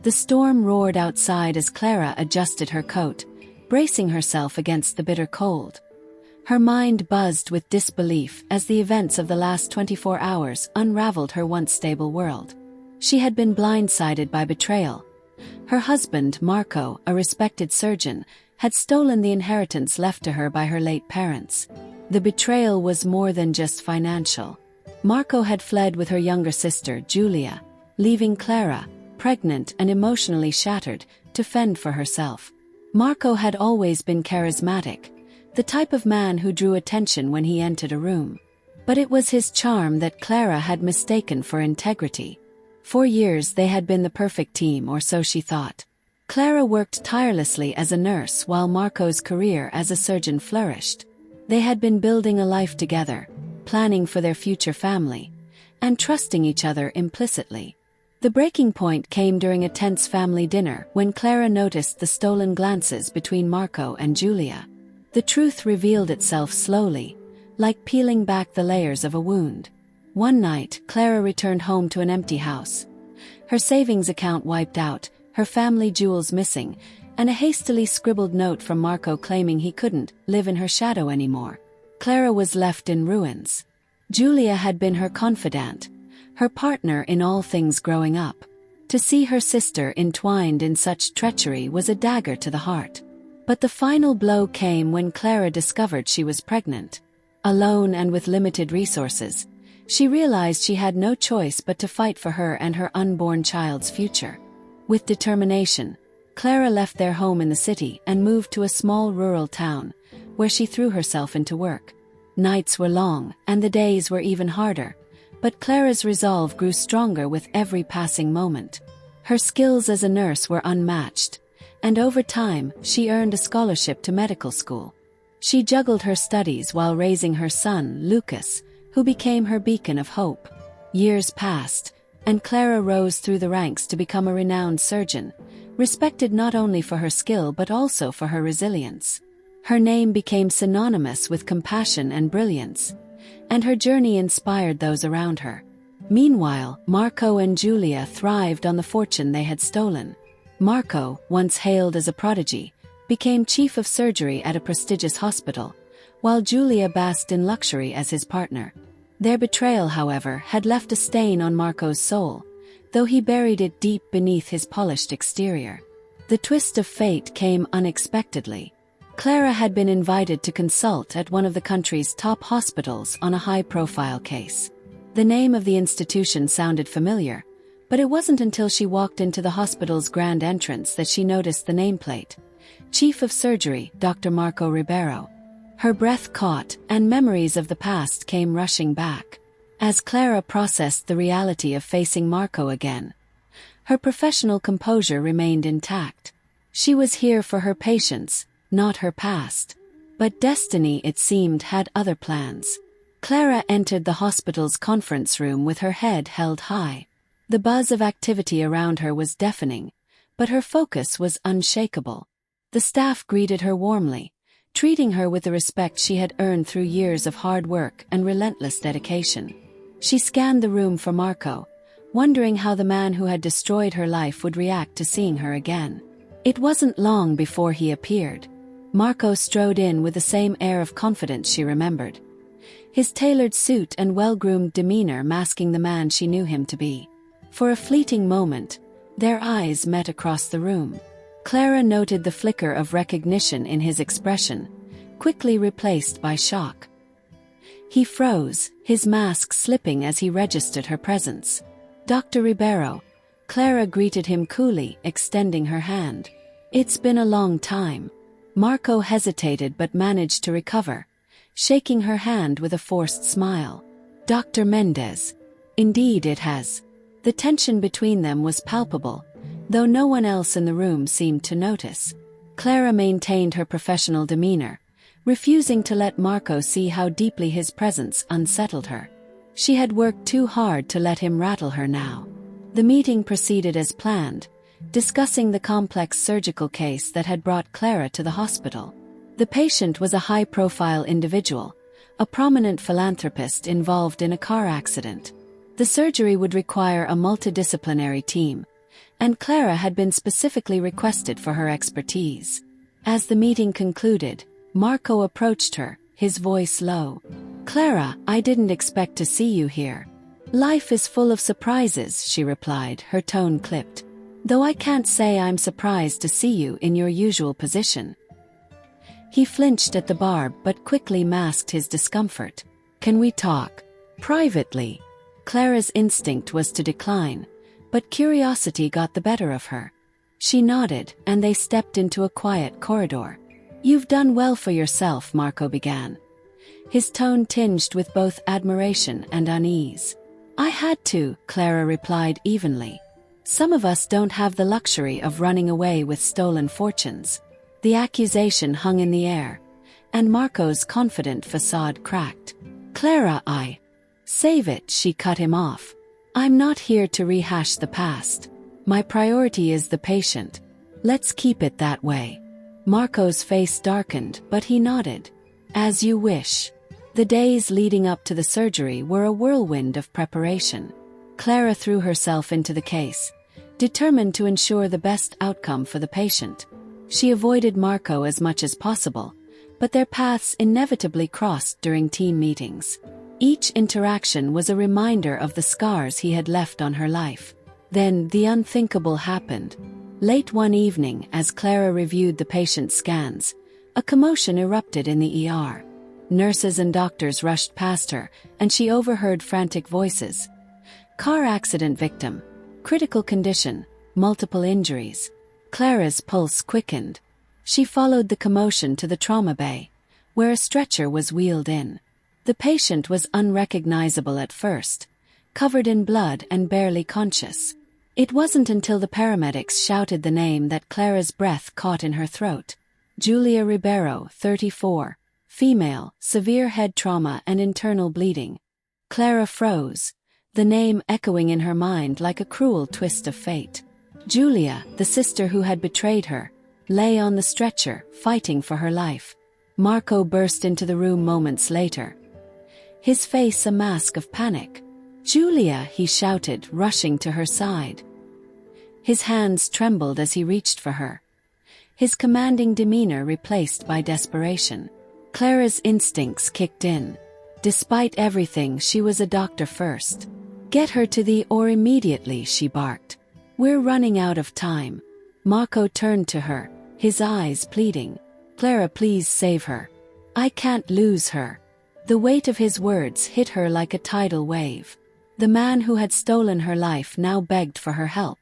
The storm roared outside as Clara adjusted her coat, bracing herself against the bitter cold. Her mind buzzed with disbelief as the events of the last 24 hours unraveled her once stable world. She had been blindsided by betrayal. Her husband, Marco, a respected surgeon, had stolen the inheritance left to her by her late parents. The betrayal was more than just financial. Marco had fled with her younger sister, Julia, leaving Clara, pregnant and emotionally shattered, to fend for herself. Marco had always been charismatic, the type of man who drew attention when he entered a room. But it was his charm that Clara had mistaken for integrity. For years they had been the perfect team, or so she thought. Clara worked tirelessly as a nurse while Marco's career as a surgeon flourished. They had been building a life together, planning for their future family, and trusting each other implicitly. The breaking point came during a tense family dinner when Clara noticed the stolen glances between Marco and Julia. The truth revealed itself slowly, like peeling back the layers of a wound. One night, Clara returned home to an empty house. Her savings account wiped out, her family jewels missing, and a hastily scribbled note from Marco claiming he couldn't live in her shadow anymore. Clara was left in ruins. Julia had been her confidant, her partner in all things growing up. To see her sister entwined in such treachery was a dagger to the heart. But the final blow came when Clara discovered she was pregnant. Alone and with limited resources, she realized she had no choice but to fight for her and her unborn child's future. With determination, Clara left their home in the city and moved to a small rural town, where she threw herself into work. Nights were long, and the days were even harder, but Clara's resolve grew stronger with every passing moment. Her skills as a nurse were unmatched, and over time, she earned a scholarship to medical school. She juggled her studies while raising her son, Lucas, who became her beacon of hope. Years passed, and Clara rose through the ranks to become a renowned surgeon, respected not only for her skill but also for her resilience. Her name became synonymous with compassion and brilliance, and her journey inspired those around her. Meanwhile, Marco and Julia thrived on the fortune they had stolen. Marco, once hailed as a prodigy, became chief of surgery at a prestigious hospital, while Julia basked in luxury as his partner. Their betrayal, however, had left a stain on Marco's soul, though he buried it deep beneath his polished exterior. The twist of fate came unexpectedly. Clara had been invited to consult at one of the country's top hospitals on a high-profile case. The name of the institution sounded familiar, but it wasn't until she walked into the hospital's grand entrance that she noticed the nameplate. Chief of Surgery, Dr. Marco Ribeiro. Her breath caught, and memories of the past came rushing back. As Clara processed the reality of facing Marco again, her professional composure remained intact. She was here for her patients, not her past. But destiny, it seemed, had other plans. Clara entered the hospital's conference room with her head held high. The buzz of activity around her was deafening, but her focus was unshakable. The staff greeted her warmly, treating her with the respect she had earned through years of hard work and relentless dedication. She scanned the room for Marco, wondering how the man who had destroyed her life would react to seeing her again. It wasn't long before he appeared. Marco strode in with the same air of confidence she remembered, his tailored suit and well-groomed demeanor masking the man she knew him to be. For a fleeting moment, their eyes met across the room. Clara noted the flicker of recognition in his expression, quickly replaced by shock. He froze, his mask slipping as he registered her presence. Dr. Ribeiro. Clara greeted him coolly, extending her hand. It's been a long time. Marco hesitated but managed to recover, shaking her hand with a forced smile. Dr. Mendez. Indeed it has. The tension between them was palpable, though no one else in the room seemed to notice. Clara maintained her professional demeanor, refusing to let Marco see how deeply his presence unsettled her. She had worked too hard to let him rattle her now. The meeting proceeded as planned, discussing the complex surgical case that had brought Clara to the hospital. The patient was a high-profile individual, a prominent philanthropist involved in a car accident. The surgery would require a multidisciplinary team, and Clara had been specifically requested for her expertise. As the meeting concluded, Marco approached her, his voice low. "Clara, I didn't expect to see you here." "Life is full of surprises," she replied, her tone clipped. "Though I can't say I'm surprised to see you in your usual position." He flinched at the barb but quickly masked his discomfort. "Can we talk privately?" Clara's instinct was to decline, but curiosity got the better of her. She nodded, and they stepped into a quiet corridor. "You've done well for yourself," Marco began, his tone tinged with both admiration and unease. "I had to," Clara replied evenly. "Some of us don't have the luxury of running away with stolen fortunes." The accusation hung in the air, and Marco's confident facade cracked. "Clara, Save it," she cut him off. "I'm not here to rehash the past. My priority is the patient. Let's keep it that way." Marco's face darkened, but he nodded. "As you wish." The days leading up to the surgery were a whirlwind of preparation. Clara threw herself into the case, determined to ensure the best outcome for the patient. She avoided Marco as much as possible, but their paths inevitably crossed during team meetings. Each interaction was a reminder of the scars he had left on her life. Then the unthinkable happened. Late one evening, as Clara reviewed the patient's scans, a commotion erupted in the ER. Nurses and doctors rushed past her, and she overheard frantic voices. "Car accident victim. Critical condition. Multiple injuries." Clara's pulse quickened. She followed the commotion to the trauma bay, where a stretcher was wheeled in. The patient was unrecognizable at first, covered in blood and barely conscious. It wasn't until the paramedics shouted the name that Clara's breath caught in her throat. Julia Ribeiro, 34, female, severe head trauma and internal bleeding. Clara froze, the name echoing in her mind like a cruel twist of fate. Julia, the sister who had betrayed her, lay on the stretcher, fighting for her life. Marco burst into the room moments later, his face a mask of panic. "Julia," he shouted, rushing to her side. His hands trembled as he reached for her, his commanding demeanor replaced by desperation. Clara's instincts kicked in. Despite everything, she was a doctor first. "Get her to the OR immediately," she barked. "We're running out of time." Marco turned to her, his eyes pleading. "Clara, please save her. I can't lose her." The weight of his words hit her like a tidal wave. The man who had stolen her life now begged for her help.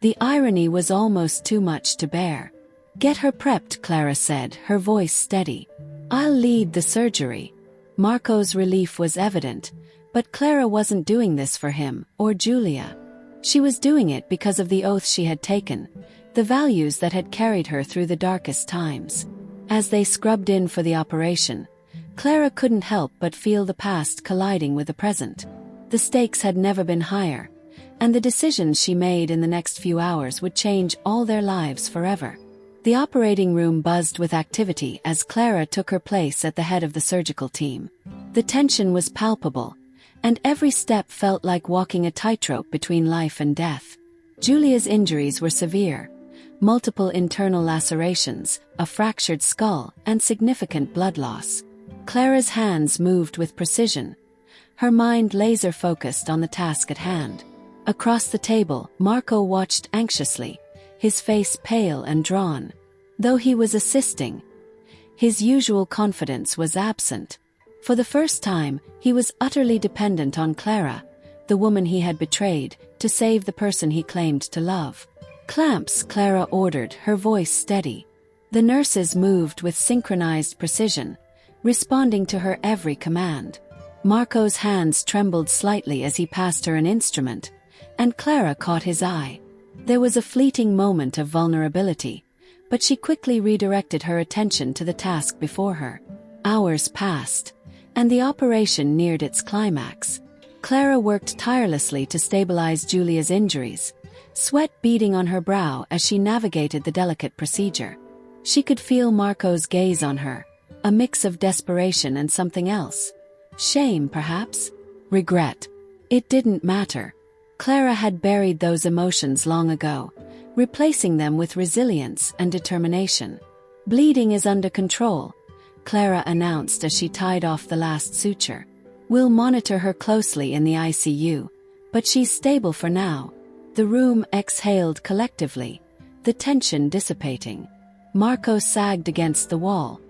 The irony was almost too much to bear. "Get her prepped," Clara said, her voice steady. "I'll lead the surgery." Marco's relief was evident, but Clara wasn't doing this for him, or Julia. She was doing it because of the oath she had taken, the values that had carried her through the darkest times. As they scrubbed in for the operation, Clara couldn't help but feel the past colliding with the present. The stakes had never been higher, and the decisions she made in the next few hours would change all their lives forever. The operating room buzzed with activity as Clara took her place at the head of the surgical team. The tension was palpable, and every step felt like walking a tightrope between life and death. Julia's injuries were severe. Multiple internal lacerations, a fractured skull, and significant blood loss. Clara's hands moved with precision, her mind laser-focused on the task at hand. Across the table, Marco watched anxiously, his face pale and drawn. Though he was assisting, his usual confidence was absent. For the first time, he was utterly dependent on Clara, the woman he had betrayed, to save the person he claimed to love. "Clamps," Clara ordered, her voice steady. The nurses moved with synchronized precision, responding to her every command. Marco's hands trembled slightly as he passed her an instrument, and Clara caught his eye. There was a fleeting moment of vulnerability, but she quickly redirected her attention to the task before her. Hours passed, and the operation neared its climax. Clara worked tirelessly to stabilize Julia's injuries, sweat beading on her brow as she navigated the delicate procedure. She could feel Marco's gaze on her, a mix of desperation and something else. Shame, perhaps? Regret? It didn't matter. Clara had buried those emotions long ago, replacing them with resilience and determination. "Bleeding is under control," Clara announced as she tied off the last suture. "We'll monitor her closely in the ICU, but she's stable for now." The room exhaled collectively, the tension dissipating. Marco sagged against the wall,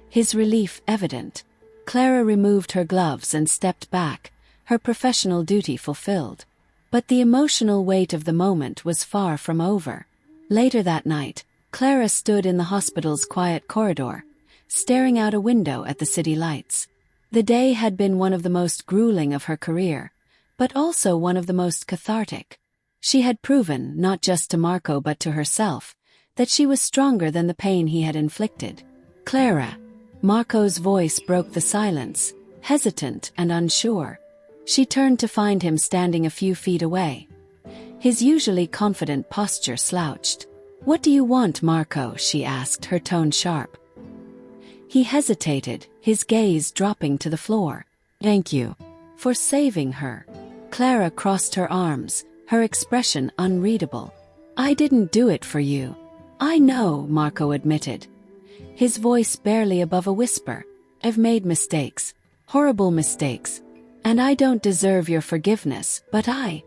his relief evident. Clara removed her gloves and stepped back, her professional duty fulfilled. But the emotional weight of the moment was far from over. Later that night, Clara stood in the hospital's quiet corridor, staring out a window at the city lights. The day had been one of the most grueling of her career, but also one of the most cathartic. She had proven, not just to Marco but to herself, that she was stronger than the pain he had inflicted. "Clara." Marco's voice broke the silence, hesitant and unsure. She turned to find him standing a few feet away. His usually confident posture slouched. "What do you want, Marco?" she asked, her tone sharp. He hesitated, his gaze dropping to the floor. "Thank you for saving her." Clara crossed her arms, her expression unreadable. "I didn't do it for you." "I know," Marco admitted, his voice barely above a whisper. "I've made mistakes, horrible mistakes, and I don't deserve your forgiveness, but I—"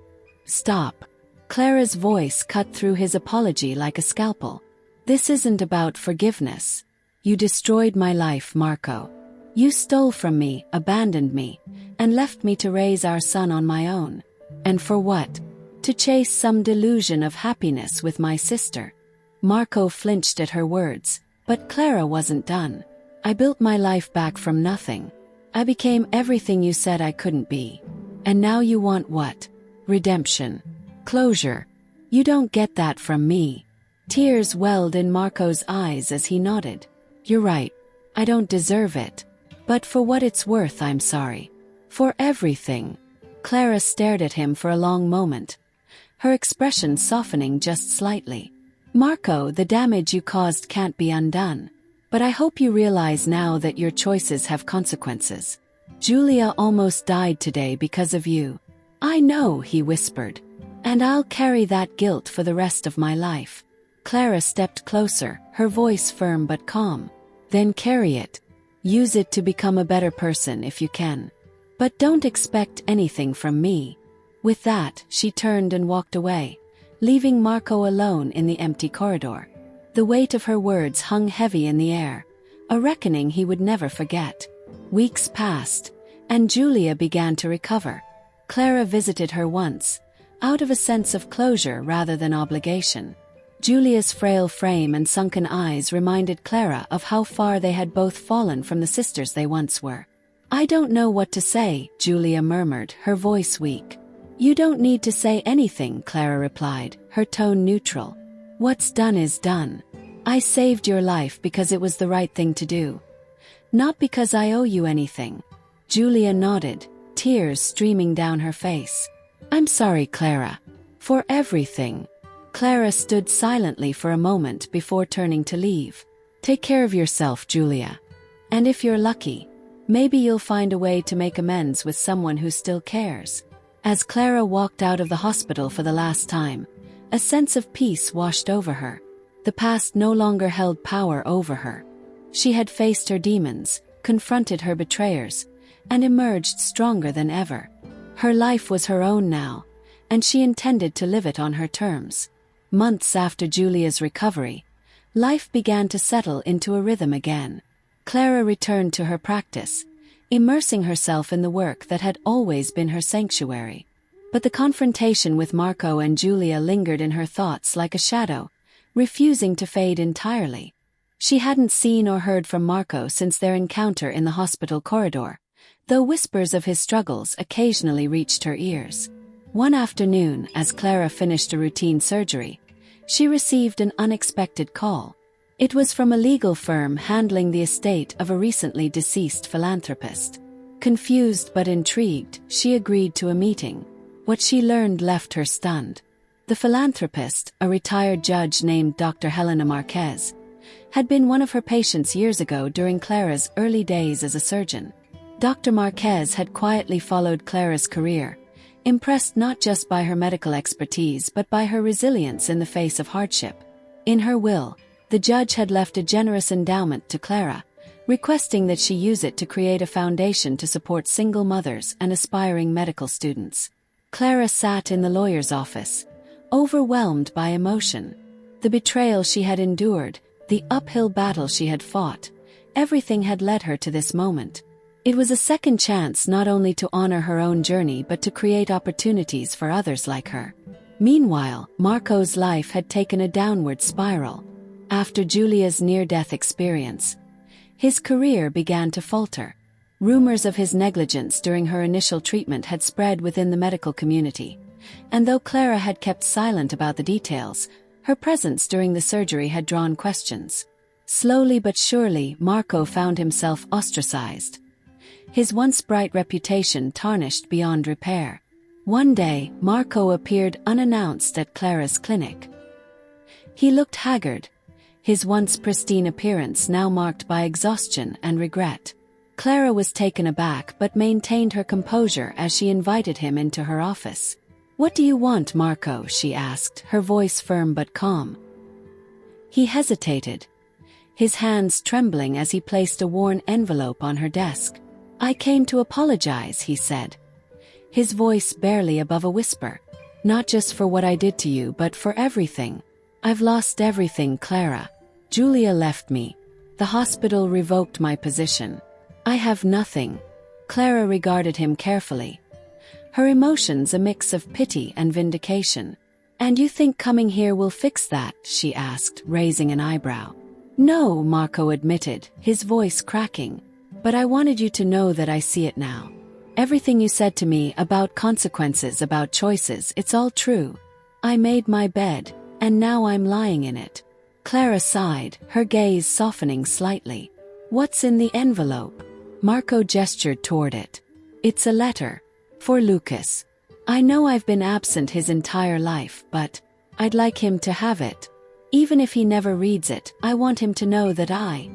"Stop." Clara's voice cut through his apology like a scalpel. "This isn't about forgiveness. You destroyed my life, Marco. You stole from me, abandoned me, and left me to raise our son on my own. And for what? To chase some delusion of happiness with my sister." Marco flinched at her words, but Clara wasn't done. "I built my life back from nothing. I became everything you said I couldn't be. And now you want what? Redemption. Closure. You don't get that from me." Tears welled in Marco's eyes as he nodded. "You're right. I don't deserve it. But for what it's worth, I'm sorry. For everything." Clara stared at him for a long moment, her expression softening just slightly. "Marco, the damage you caused can't be undone. But I hope you realize now that your choices have consequences. Julia almost died today because of you." "I know," he whispered. "And I'll carry that guilt for the rest of my life." Clara stepped closer, her voice firm but calm. "Then carry it. Use it to become a better person if you can. But don't expect anything from me." With that, she turned and walked away, leaving Marco alone in the empty corridor. The weight of her words hung heavy in the air, a reckoning he would never forget. Weeks passed, and Julia began to recover. Clara visited her once, out of a sense of closure rather than obligation. Julia's frail frame and sunken eyes reminded Clara of how far they had both fallen from the sisters they once were. "I don't know what to say," Julia murmured, her voice weak. "You don't need to say anything," Clara replied, her tone neutral. "What's done is done. I saved your life because it was the right thing to do. Not because I owe you anything." Julia nodded, tears streaming down her face. "I'm sorry, Clara. For everything." Clara stood silently for a moment before turning to leave. "Take care of yourself, Julia. And if you're lucky, maybe you'll find a way to make amends with someone who still cares." As Clara walked out of the hospital for the last time, a sense of peace washed over her. The past no longer held power over her. She had faced her demons, confronted her betrayers, and emerged stronger than ever. Her life was her own now, and she intended to live it on her terms. Months after Julia's recovery, life began to settle into a rhythm again. Clara returned to her practice, immersing herself in the work that had always been her sanctuary. But the confrontation with Marco and Julia lingered in her thoughts like a shadow, refusing to fade entirely. She hadn't seen or heard from Marco since their encounter in the hospital corridor, though whispers of his struggles occasionally reached her ears. One afternoon, as Clara finished a routine surgery, she received an unexpected call. It was from a legal firm handling the estate of a recently deceased philanthropist. Confused but intrigued, she agreed to a meeting. What she learned left her stunned. The philanthropist, a retired judge named Dr. Helena Marquez, had been one of her patients years ago during Clara's early days as a surgeon. Dr. Marquez had quietly followed Clara's career, impressed not just by her medical expertise but by her resilience in the face of hardship. In her will, the judge had left a generous endowment to Clara, requesting that she use it to create a foundation to support single mothers and aspiring medical students. Clara sat in the lawyer's office, overwhelmed by emotion. The betrayal she had endured, the uphill battle she had fought, everything had led her to this moment. It was a second chance not only to honor her own journey but to create opportunities for others like her. Meanwhile, Marco's life had taken a downward spiral. After Julia's near-death experience, his career began to falter. Rumors of his negligence during her initial treatment had spread within the medical community, and though Clara had kept silent about the details, her presence during the surgery had drawn questions. Slowly but surely, Marco found himself ostracized. His once bright reputation tarnished beyond repair. One day, Marco appeared unannounced at Clara's clinic. He looked haggard, his once pristine appearance now marked by exhaustion and regret. Clara was taken aback but maintained her composure as she invited him into her office. "What do you want, Marco?" she asked, her voice firm but calm. He hesitated, his hands trembling as he placed a worn envelope on her desk. "I came to apologize," he said, his voice barely above a whisper. "Not just for what I did to you but for everything. I've lost everything, Clara. Julia left me. The hospital revoked my position. I have nothing." Clara regarded him carefully, her emotions a mix of pity and vindication. "And you think coming here will fix that?" she asked, raising an eyebrow. "No," Marco admitted, his voice cracking. "But I wanted you to know that I see it now. Everything you said to me about consequences, about choices, it's all true. I made my bed, and now I'm lying in it." Clara sighed, her gaze softening slightly. "What's in the envelope?" Marco gestured toward it. "It's a letter. For Lucas. I know I've been absent his entire life, but I'd like him to have it. Even if he never reads it, I want him to know that I—"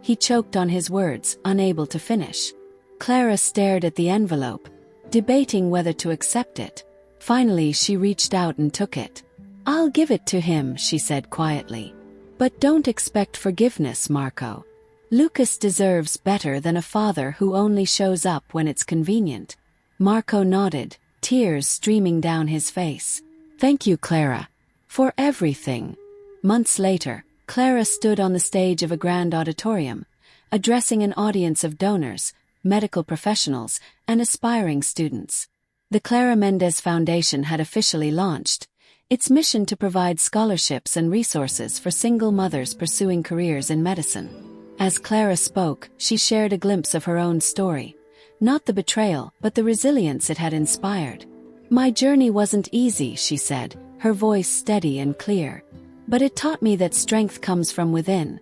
He choked on his words, unable to finish. Clara stared at the envelope, debating whether to accept it. Finally, she reached out and took it. "I'll give it to him," she said quietly. "But don't expect forgiveness, Marco. Lucas deserves better than a father who only shows up when it's convenient." Marco nodded, tears streaming down his face. "Thank you, Clara, for everything." Months later, Clara stood on the stage of a grand auditorium, addressing an audience of donors, medical professionals, and aspiring students. The Clara Mendez Foundation had officially launched, its mission to provide scholarships and resources for single mothers pursuing careers in medicine. As Clara spoke, she shared a glimpse of her own story, not the betrayal, but the resilience it had inspired. "My journey wasn't easy," she said, her voice steady and clear. "But it taught me that strength comes from within,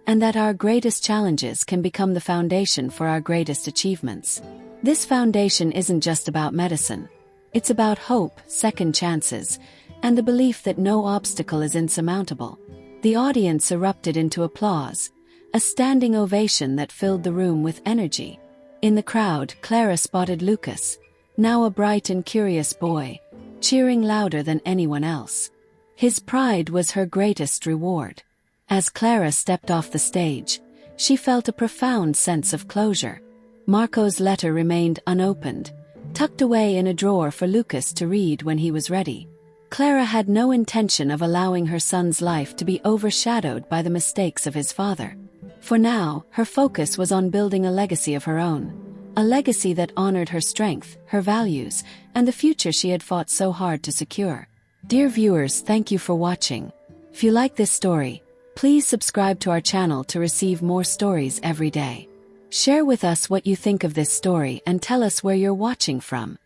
and that our greatest challenges can become the foundation for our greatest achievements." This foundation isn't just about medicine. It's about hope, second chances, and the belief that no obstacle is insurmountable. The audience erupted into applause, a standing ovation that filled the room with energy. In the crowd, Clara spotted Lucas, now a bright and curious boy, cheering louder than anyone else. His pride was her greatest reward. As Clara stepped off the stage, she felt a profound sense of closure. Marco's letter remained unopened, tucked away in a drawer for Lucas to read when he was ready. Clara had no intention of allowing her son's life to be overshadowed by the mistakes of his father. For now, her focus was on building a legacy of her own, a legacy that honored her strength, her values, and the future she had fought so hard to secure. Dear viewers, thank you for watching. If you like this story, please subscribe to our channel to receive more stories every day. Share with us what you think of this story and tell us where you're watching from.